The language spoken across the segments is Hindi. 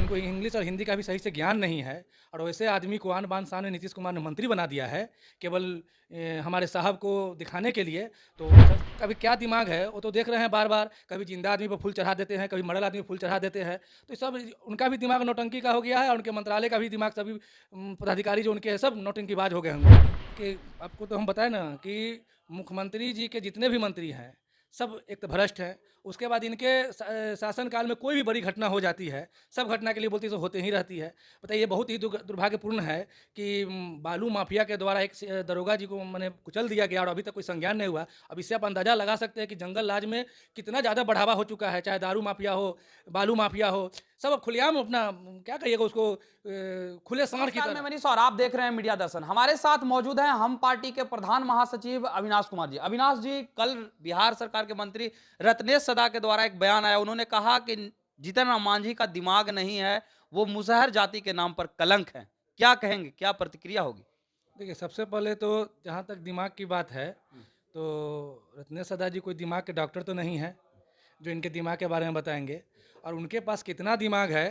जिनको इंग्लिश और हिंदी का भी सही से ज्ञान नहीं है और वैसे आदमी को आन बान शान में नीतीश कुमार ने मंत्री बना दिया है केवल हमारे साहब को दिखाने के लिए। तो सर का भी क्या दिमाग है वो तो देख रहे हैं बार बार, कभी जिंदा आदमी पर फूल चढ़ा देते हैं, कभी मरल आदमी पर फूल चढ़ा देते हैं। तो सब उनका भी दिमाग नौटंकी का हो गया है और उनके मंत्रालय का भी दिमाग, सभी पदाधिकारी जो उनके हैं सब नौटंकीबाज हो गए होंगे। कि आपको तो हम बताएं ना कि मुख्यमंत्री जी के जितने भी मंत्री हैं सब एक तो भ्रष्ट हैं। उसके बाद इनके शासनकाल में कोई भी बड़ी घटना हो जाती है, सब घटना के लिए बोलती तो होते ही रहती है। बताइए, ये बहुत ही दुर्भाग्यपूर्ण है कि बालू माफिया के द्वारा एक दरोगा जी को मैंने कुचल दिया गया और अभी तक कोई संज्ञान नहीं हुआ। अब इससे आप अंदाजा लगा सकते हैं कि जंगल राज में कितना ज़्यादा बढ़ावा हो चुका है, चाहे दारू माफिया हो, बालू माफिया हो, सब अब खुलेआम अपना क्या कहिएगा उसको खुले सांड की नमस्कार, मैं तरह। मनीष और आप देख रहे हैं मीडिया दर्शन। हमारे साथ मौजूद हैं हम पार्टी के प्रधान महासचिव अविनाश कुमार जी। अविनाश जी, कल बिहार सरकार के मंत्री रत्नेश सदा के द्वारा एक बयान आया। उन्होंने कहा कि जीतन राम मांझी का दिमाग नहीं है, वो मुसहर जाति के नाम पर कलंक है। क्या कहेंगे, क्या प्रतिक्रिया होगी? देखिए, सबसे पहले तो जहाँ तक दिमाग की बात है, तो रत्नेश सदा जी कोई दिमाग के डॉक्टर तो नहीं है जो इनके दिमाग के बारे में बताएंगे। और उनके पास कितना दिमाग है,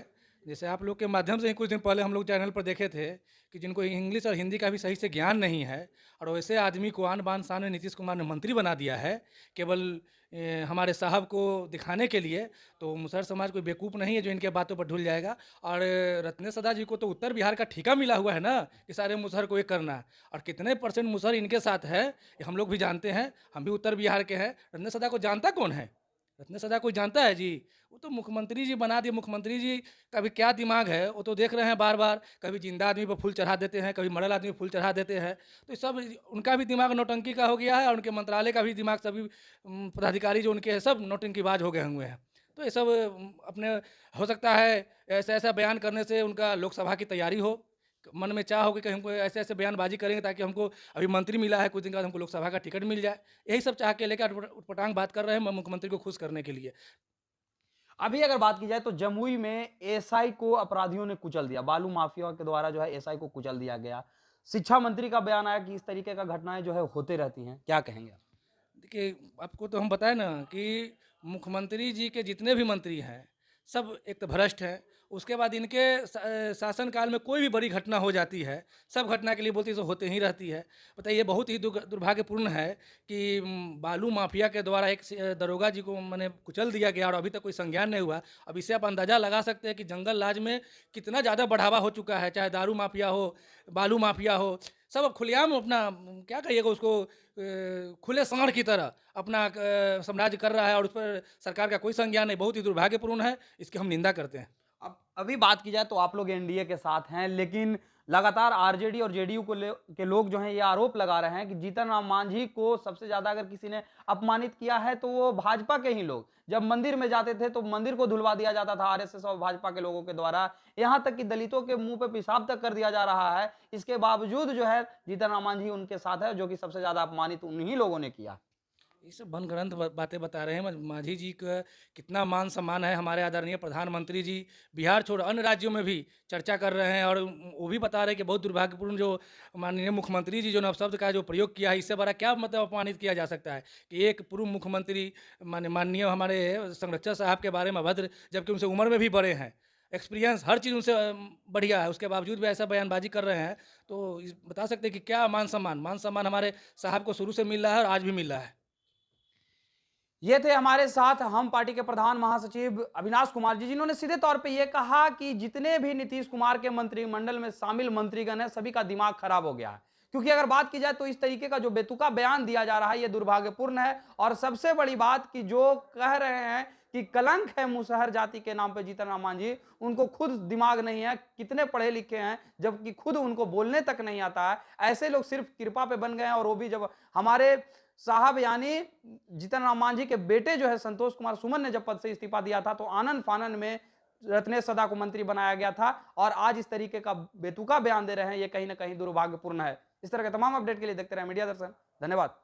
जैसे आप लोग के माध्यम से ही कुछ दिन पहले हम लोग चैनल पर देखे थे कि जिनको इंग्लिश और हिंदी का भी सही से ज्ञान नहीं है और वैसे आदमी को आन बान शान में नीतीश कुमार ने मंत्री बना दिया है केवल हमारे साहब को दिखाने के लिए। तो मुसहर समाज कोई बेवकूफ़ नहीं है जो इनके बातों पर ढुल जाएगा। और रत्नेश सदा जी को तो उत्तर बिहार का ठेका मिला हुआ है ना कि सारे मुसहर को एक करना। और कितने परसेंट मुसहर इनके साथ है ये हम लोग भी जानते हैं, हम भी उत्तर बिहार के हैं। रत्नेश सदा को जानता कौन है? रत्नेश सदा कोई जानता है जी? वो तो मुख्यमंत्री जी बना दिए। मुख्यमंत्री जी का भी क्या दिमाग है वो तो देख रहे हैं बार बार, कभी जिंदा आदमी पर फूल चढ़ा देते हैं, कभी मरल आदमी पर फूल चढ़ा देते हैं। तो सब उनका भी दिमाग नौटंकी का हो गया है और उनके मंत्रालय का भी दिमाग, सभी पदाधिकारी जो उनके हैं सब नौटंकीबाज हो गए हुए हैं। तो ये सब अपने हो सकता है ऐसा ऐसा बयान करने से उनका लोकसभा की तैयारी हो, मन में चाह हो कि कहीं हमको ऐसे ऐसे बयानबाजी करेंगे ताकि हमको अभी मंत्री मिला है, कुछ दिन के बाद हमको लोकसभा का टिकट मिल जाए। यही सब चाह के लेकर उटपटांग बात कर रहे हैं मुख्यमंत्री को खुश करने के लिए। अभी अगर बात की जाए तो जमुई में एसआई को अपराधियों ने कुचल दिया। बालू माफिया के द्वारा जो है एसआई को कुचल दिया गया। शिक्षा मंत्री का बयान आया कि इस तरीके का घटनाएं जो है होते रहती हैं। क्या कहेंगे आप? देखिए, आपको तो हम बताएं ना कि मुख्यमंत्री जी के जितने भी मंत्री हैं सब एक तो भ्रष्ट हैं। उसके बाद इनके शासनकाल में कोई भी बड़ी घटना हो जाती है, सब घटना के लिए बोलती तो होते ही रहती है। बताइए, बहुत ही दुर्भाग्यपूर्ण है कि बालू माफिया के द्वारा एक दरोगा जी को मैंने कुचल दिया गया और अभी तक कोई संज्ञान नहीं हुआ। अब इससे आप अंदाज़ा लगा सकते हैं कि जंगल राज में कितना ज़्यादा बढ़ावा हो चुका है, चाहे दारू माफिया हो, बालू माफिया हो, सब अब खुलेआम अपना क्या कहिएगा उसको खुले सांड की तरह अपना साम्राज्य कर रहा है और उस पर सरकार का कोई संज्ञान नहीं। बहुत ही दुर्भाग्यपूर्ण है, इसकी हम निंदा करते हैं। अब अभी बात की जाए तो आप लोग एनडीए के साथ हैं, लेकिन लगातार आरजेडी और जेडीयू के लोग जो हैं ये आरोप लगा रहे हैं कि जीतन राम मांझी को सबसे ज्यादा अगर किसी ने अपमानित किया है तो वो भाजपा के ही लोग। जब मंदिर में जाते थे तो मंदिर को धुलवा दिया जाता था आरएसएस और भाजपा के लोगों के द्वारा। यहां तक कि दलितों के मुंह पे पेशाब तक कर दिया जा रहा है। इसके बावजूद जो है जीतन राम मांझी उनके साथ है, जो कि सबसे ज्यादा अपमानित उन्हीं लोगों ने किया। ये सब मनगढ़ंत बातें बता रहे हैं। मांझी जी का कितना मान सम्मान है, हमारे आदरणीय प्रधानमंत्री जी बिहार छोड़ अन्य राज्यों में भी चर्चा कर रहे हैं और वो भी बता रहे हैं कि बहुत दुर्भाग्यपूर्ण जो माननीय मुख्यमंत्री जी जो अपशब्द का जो प्रयोग किया है, इससे बड़ा क्या मतलब अपमानित किया जा सकता है कि एक पूर्व मुख्यमंत्री माननीय हमारे संरक्षक साहब के बारे में अभद्र, जबकि उनसे उम्र में भी बड़े हैं, एक्सपीरियंस हर चीज़ उनसे बढ़िया है, उसके बावजूद भी ऐसा बयानबाजी कर रहे हैं। तो बता सकते हैं कि क्या मान सम्मान हमारे साहब को शुरू से मिल रहा है और आज भी मिल रहा है। ये थे हमारे साथ हम पार्टी के प्रधान महासचिव अविनाश कुमार जी, जिन्होंने सीधे तौर पे ये कहा कि जितने भी नीतीश कुमार के मंत्रिमंडल में शामिल मंत्रीगण हैं सभी का दिमाग खराब हो गया है। क्योंकि अगर बात की जाए तो इस तरीके का जो बेतुका बयान दिया जा रहा है ये दुर्भाग्यपूर्ण है। और सबसे बड़ी बात कि जो कह रहे हैं कि कलंक है मुसहर जाति के नाम पे जीतन राम मांझी, उनको खुद दिमाग नहीं है, कितने पढ़े लिखे हैं जबकि खुद उनको बोलने तक नहीं आता है। ऐसे लोग सिर्फ कृपा पे बन गए हैं। और वो भी जब हमारे साहब यानी जीतन राम मांझी के बेटे जो है संतोष कुमार सुमन ने जब पद से इस्तीफा दिया था तो आनंद फानन में रत्नेश सदा को मंत्री बनाया गया था। और आज इस तरीके का बेतुका बयान दे रहे हैं, ये कहीं ना कहीं दुर्भाग्यपूर्ण है। इस तरह के तमाम अपडेट के लिए देखते रहे मीडिया दर्शन। धन्यवाद।